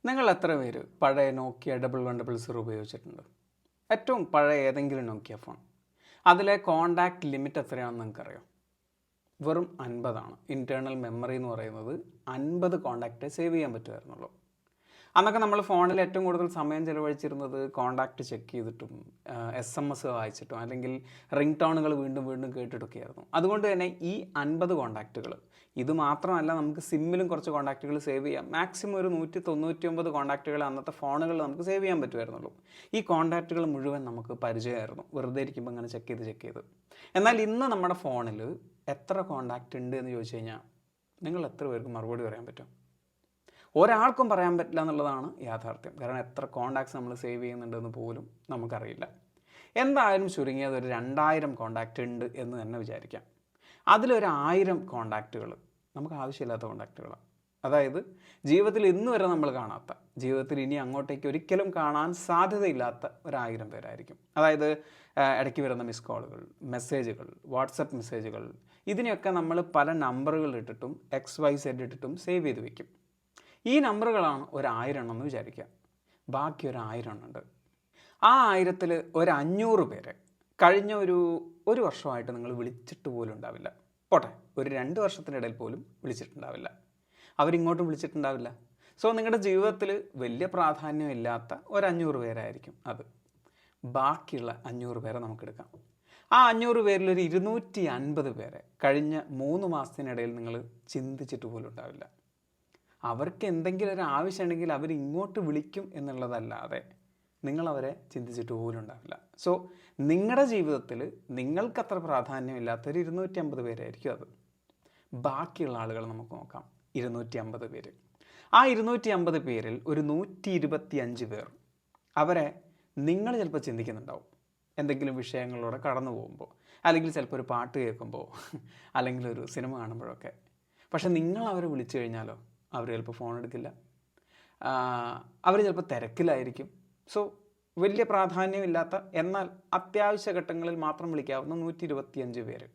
നിങ്ങൾ എത്ര പേര് പഴയ നോക്കിയ 1100 ഉപയോഗിച്ചിട്ടുണ്ട്? ഏറ്റവും പഴയ ഏതെങ്കിലും നോക്കിയ ഫോൺ. അതിലെ കോണ്ടാക്റ്റ് ലിമിറ്റ് എത്രയാണെന്ന് നിങ്ങൾക്കറിയോ? വെറും 50 ആണ്. ഇൻറ്റേർണൽ മെമ്മറി എന്ന് പറയുന്നത് 50 കോണ്ടാക്റ്റേ സേവ് ചെയ്യാൻ പറ്റുമായിരുന്നുള്ളൂ. അന്നൊക്കെ നമ്മൾ ഫോണിൽ ഏറ്റവും കൂടുതൽ സമയം ചിലവഴിച്ചിരുന്നത് കോണ്ടാക്റ്റ് ചെക്ക് ചെയ്തിട്ടും SMS വായിച്ചിട്ടും അല്ലെങ്കിൽ റിംഗ് ടോണുകൾ വീണ്ടും വീണ്ടും കേട്ടിട്ടൊക്കെയായിരുന്നു. അതുകൊണ്ട് തന്നെ ഈ 50 കോണ്ടാക്റ്റുകൾ ഇത് മാത്രമല്ല, നമുക്ക് സിമ്മിലും കുറച്ച് കോണ്ടാക്റ്റുകൾ സേവ് ചെയ്യാം. മാക്സിമം ഒരു 199 കോണ്ടാക്റ്റുകൾ അന്നത്തെ ഫോണുകളിൽ നമുക്ക് സേവ് ചെയ്യാൻ പറ്റുമായിരുന്നുള്ളൂ. ഈ കോണ്ടാക്റ്റുകൾ മുഴുവൻ നമുക്ക് പരിചയമായിരുന്നു, വെറുതെ ഇരിക്കുമ്പോൾ ഇങ്ങനെ ചെക്ക് ചെയ്ത്. എന്നാൽ ഇന്ന് നമ്മുടെ ഫോണിൽ എത്ര കോണ്ടാക്റ്റ് ഉണ്ട് എന്ന് ചോദിച്ചു കഴിഞ്ഞാൽ നിങ്ങൾ എത്ര പേർക്ക് മറുപടി പറയാൻ പറ്റും? ഒരാൾക്കും പറയാൻ പറ്റില്ല എന്നുള്ളതാണ് യാഥാർത്ഥ്യം. കാരണം എത്ര കോണ്ടാക്ട്സ് നമ്മൾ സേവ് ചെയ്യുന്നുണ്ടെന്ന് പോലും നമുക്കറിയില്ല. എന്തായാലും ചുരുങ്ങിയത് ഒരു 2000 കോണ്ടാക്റ്റ് ഉണ്ട് എന്ന് തന്നെ വിചാരിക്കാം. അതിലൊരു 1000 കോണ്ടാക്റ്റുകൾ നമുക്ക് ആവശ്യമില്ലാത്ത കോണ്ടാക്റ്റുകളാണ്. അതായത് ജീവിതത്തിൽ ഇന്ന് വരെ നമ്മൾ കാണാത്ത, ജീവിതത്തിൽ ഇനി അങ്ങോട്ടേക്ക് ഒരിക്കലും കാണാൻ സാധ്യതയില്ലാത്ത 1000 പേരായിരിക്കും. അതായത് ഇടയ്ക്ക് വരുന്ന മിസ് കോളുകൾ, മെസ്സേജുകൾ, വാട്സപ്പ് മെസ്സേജുകൾ, ഇതിനെയൊക്കെ നമ്മൾ പല നമ്പറുകൾ ഇട്ടിട്ടും XYZ ഇട്ടിട്ടും സേവ് ചെയ്ത് വയ്ക്കും. ഈ നമ്പറുകളാണ് ഒരു 1000 എണ്ണം എന്ന് വിചാരിക്കുക. ബാക്കി ഒരു 1000 എണ്ണം ഉണ്ട്. ആ 1000-ൽ ഒരു 500 പേരെ കഴിഞ്ഞ ഒരു വർഷമായിട്ട് നിങ്ങൾ വിളിച്ചിട്ട് പോലും ഉണ്ടാവില്ല. പോട്ടെ, ഒരു 2 വർഷത്തിനിടയിൽ പോലും വിളിച്ചിട്ടുണ്ടാവില്ല. അവരിങ്ങോട്ടും വിളിച്ചിട്ടുണ്ടാവില്ല. സോ നിങ്ങളുടെ ജീവിതത്തിൽ വലിയ പ്രാധാന്യമില്ലാത്ത ഒരു 500 പേരായിരിക്കും അത്. ബാക്കിയുള്ള 500 പേരെ നമുക്കെടുക്കാം. ആ 500 പേരിൽ ഒരു 250 പേരെ കഴിഞ്ഞ 3 മാസത്തിനിടയിൽ നിങ്ങൾ ചിന്തിച്ചിട്ട് പോലും ഉണ്ടാവില്ല. അവർക്ക് എന്തെങ്കിലും ഒരു ആവശ്യമുണ്ടെങ്കിൽ അവരിങ്ങോട്ട് വിളിക്കും എന്നുള്ളതല്ലാതെ നിങ്ങളവരെ ചിന്തിച്ചിട്ട് പോലും ഉണ്ടാവില്ല. സോ നിങ്ങളുടെ ജീവിതത്തിൽ നിങ്ങൾക്കത്ര പ്രാധാന്യമില്ലാത്തൊരു 250 പേരായിരിക്കും അത്. ബാക്കിയുള്ള ആളുകൾ നമുക്ക് നോക്കാം. 250 പേര്. ആ 250 പേരിൽ ഒരു 125 പേർ, അവരെ നിങ്ങൾ ചിലപ്പോൾ ചിന്തിക്കുന്നുണ്ടാവും എന്തെങ്കിലും വിഷയങ്ങളിലൂടെ കടന്നു പോകുമ്പോൾ, അല്ലെങ്കിൽ ചിലപ്പോൾ ഒരു പാട്ട് കേൾക്കുമ്പോൾ, അല്ലെങ്കിൽ ഒരു സിനിമ കാണുമ്പോഴൊക്കെ. പക്ഷെ നിങ്ങൾ അവരെ വിളിച്ചു കഴിഞ്ഞാലോ അവർ ചിലപ്പോൾ ഫോൺ എടുക്കില്ല, അവർ ചിലപ്പോൾ തിരക്കിലായിരിക്കും. സോ വലിയ പ്രാധാന്യമില്ലാത്ത എന്നാൽ അത്യാവശ്യ ഘട്ടങ്ങളിൽ മാത്രം വിളിക്കാവുന്ന 125 പേര്.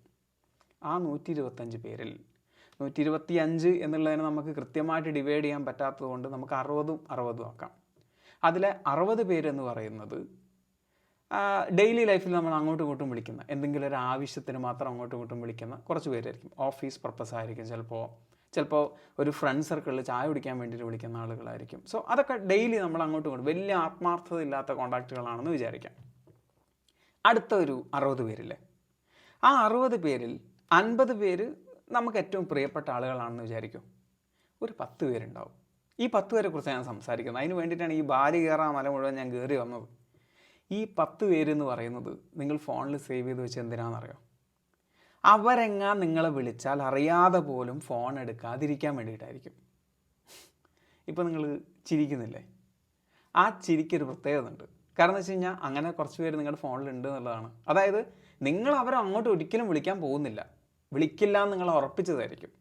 ആ 125 പേരിൽ 125 എന്നുള്ളതിനെ നമുക്ക് കൃത്യമായിട്ട് ഡിവൈഡ് ചെയ്യാൻ പറ്റാത്തത് കൊണ്ട് നമുക്ക് 60 ആക്കാം. അതിലെ 60 പേരെന്ന് പറയുന്നത് ഡെയിലി ലൈഫിൽ നമ്മൾ അങ്ങോട്ടും ഇങ്ങോട്ടും വിളിക്കുന്ന, എന്തെങ്കിലും ഒരു ആവശ്യത്തിന് മാത്രം അങ്ങോട്ടും ഇങ്ങോട്ടും വിളിക്കുന്ന കുറച്ച് പേരായിരിക്കും. ഓഫീസ് പർപ്പസ് ആയിരിക്കും, ചിലപ്പോൾ ഒരു ഫ്രണ്ട് സർക്കിളിൽ ചായ കുടിക്കാൻ വേണ്ടിയിട്ട് വിളിക്കുന്ന ആളുകളായിരിക്കും. സോ അതൊക്കെ ഡെയിലി നമ്മൾ അങ്ങോട്ടും ഇങ്ങോട്ടും വലിയ ആത്മാർത്ഥത ഇല്ലാത്ത കോണ്ടാക്റ്റുകളാണെന്ന് വിചാരിക്കാം. അടുത്ത ഒരു 60 പേരില്ലേ, ആ 60 പേരിൽ 50 പേര് നമുക്ക് ഏറ്റവും പ്രിയപ്പെട്ട ആളുകളാണെന്ന് വിചാരിക്കും. ഒരു 10 പേരുണ്ടാവും. ഈ 10 പേരെ കുറിച്ച് ഞാൻ സംസാരിക്കുന്നത്. അതിന് വേണ്ടിയിട്ടാണ് ഈ ബാലി കയറാൻ മല മുഴുവൻ ഞാൻ കയറി വന്നത്. ഈ 10 പേരെന്ന് പറയുന്നത് നിങ്ങൾ ഫോണിൽ സേവ് ചെയ്ത് വെച്ച് എന്തിനാണെന്നറിയോ? അവരെങ്ങാൻ നിങ്ങളെ വിളിച്ചാൽ അറിയാതെ പോലും ഫോൺ എടുക്കാതിരിക്കാൻ വേണ്ടിയിട്ടായിരിക്കും. ഇപ്പോൾ നിങ്ങൾ ചിരിക്കുന്നില്ലേ? ആ ചിരിക്കൊരു പ്രത്യേകത ഉണ്ട്. കാരണം എന്ന് വെച്ച് കഴിഞ്ഞാൽ അങ്ങനെ കുറച്ച് പേര് നിങ്ങളുടെ ഫോണിലുണ്ട് എന്നുള്ളതാണ്. അതായത് നിങ്ങൾ അവരെ അങ്ങോട്ട് ഒരിക്കലും വിളിക്കാൻ പോകുന്നില്ല, വിളിക്കില്ല എന്ന് നിങ്ങൾ ഉറപ്പിച്ചതായിരിക്കും.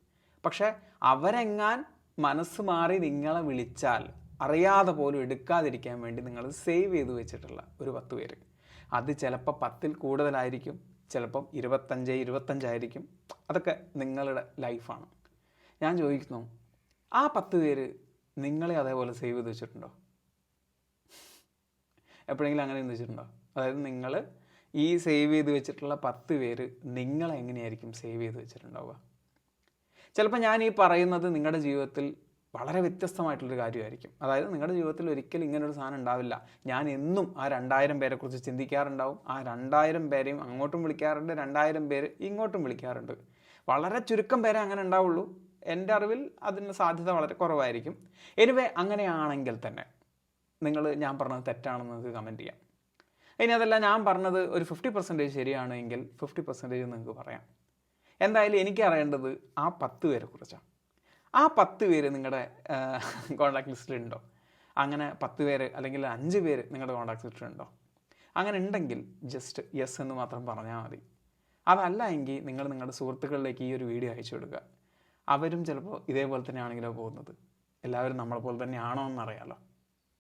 പക്ഷേ അവരെങ്ങാൻ മനസ്സ് മാറി നിങ്ങളെ വിളിച്ചാൽ അറിയാതെ പോലും എടുക്കാതിരിക്കാൻ വേണ്ടി നിങ്ങൾ സേവ് ചെയ്ത് വെച്ചിട്ടുള്ള ഒരു 10 പേര്. അത് ചിലപ്പോൾ 10-ൽ കൂടുതലായിരിക്കും, ചിലപ്പം 25 ആയിരിക്കും. അതൊക്കെ നിങ്ങളുടെ ലൈഫാണ്. ഞാൻ ചോദിക്കുന്നു, ആ 10 പേര് നിങ്ങളെ അതേപോലെ സേവ് ചെയ്ത് വെച്ചിട്ടുണ്ടോ? എപ്പോഴെങ്കിലും അങ്ങനെ ചിന്തിച്ചിട്ടുണ്ടോ? അതായത് നിങ്ങൾ ഈ സേവ് ചെയ്ത് വെച്ചിട്ടുള്ള 10 പേര് നിങ്ങളെ എങ്ങനെയായിരിക്കും സേവ് ചെയ്ത് വെച്ചിട്ടുണ്ടാവുക? ചിലപ്പോൾ ഞാൻ ഈ പറയുന്നത് നിങ്ങളുടെ ജീവിതത്തിൽ വളരെ വ്യത്യസ്തമായിട്ടുള്ളൊരു കാര്യമായിരിക്കും. അതായത് നിങ്ങളുടെ ജീവിതത്തിൽ ഒരിക്കലും ഇങ്ങനൊരു സാധനം ഉണ്ടാവില്ല. ഞാൻ എന്നും ആ 2000 പേരെക്കുറിച്ച് ചിന്തിക്കാറുണ്ടാവും. ആ 2000 പേരെയും അങ്ങോട്ടും വിളിക്കാറുണ്ട്, 2000 പേര് ഇങ്ങോട്ടും വിളിക്കാറുണ്ട്. വളരെ ചുരുക്കം പേരെ അങ്ങനെ ഉണ്ടാവുള്ളൂ. എൻ്റെ അറിവിൽ അതിന് സാധ്യത വളരെ കുറവായിരിക്കും. എനിവേ, അങ്ങനെയാണെങ്കിൽ തന്നെ ഞാൻ പറഞ്ഞത് തെറ്റാണെന്ന് നിങ്ങൾക്ക് കമൻറ്റ് ചെയ്യാം. ഇനി അതല്ല, ഞാൻ പറഞ്ഞത് ഒരു 50% ശരിയാണ് എങ്കിൽ 50% നിങ്ങൾക്ക് പറയാം. എന്തായാലും എനിക്ക് അറിയേണ്ടത് ആ 10 പേരെ കുറിച്ചാണ്. ആ 10 പേര് നിങ്ങളുടെ കോൺടാക്ട് ലിസ്റ്റിലുണ്ടോ? അങ്ങനെ 10 പേര് അല്ലെങ്കിൽ 5 പേര് നിങ്ങളുടെ കോൺടാക്ട് ലിസ്റ്റിലുണ്ടോ? അങ്ങനെ ഉണ്ടെങ്കിൽ ജസ്റ്റ് യെസ് എന്ന് മാത്രം പറഞ്ഞാൽ മതി. അതല്ല എങ്കിൽ നിങ്ങൾ നിങ്ങളുടെ സുഹൃത്തുക്കളിലേക്ക് ഈ ഒരു വീഡിയോ അയച്ചു കൊടുക്കുക. അവരും ചിലപ്പോൾ ഇതേപോലെ തന്നെയാണെങ്കിലോ പോകുന്നത്. എല്ലാവരും നമ്മളെപ്പോലെ തന്നെയാണോ എന്നറിയാമല്ലോ.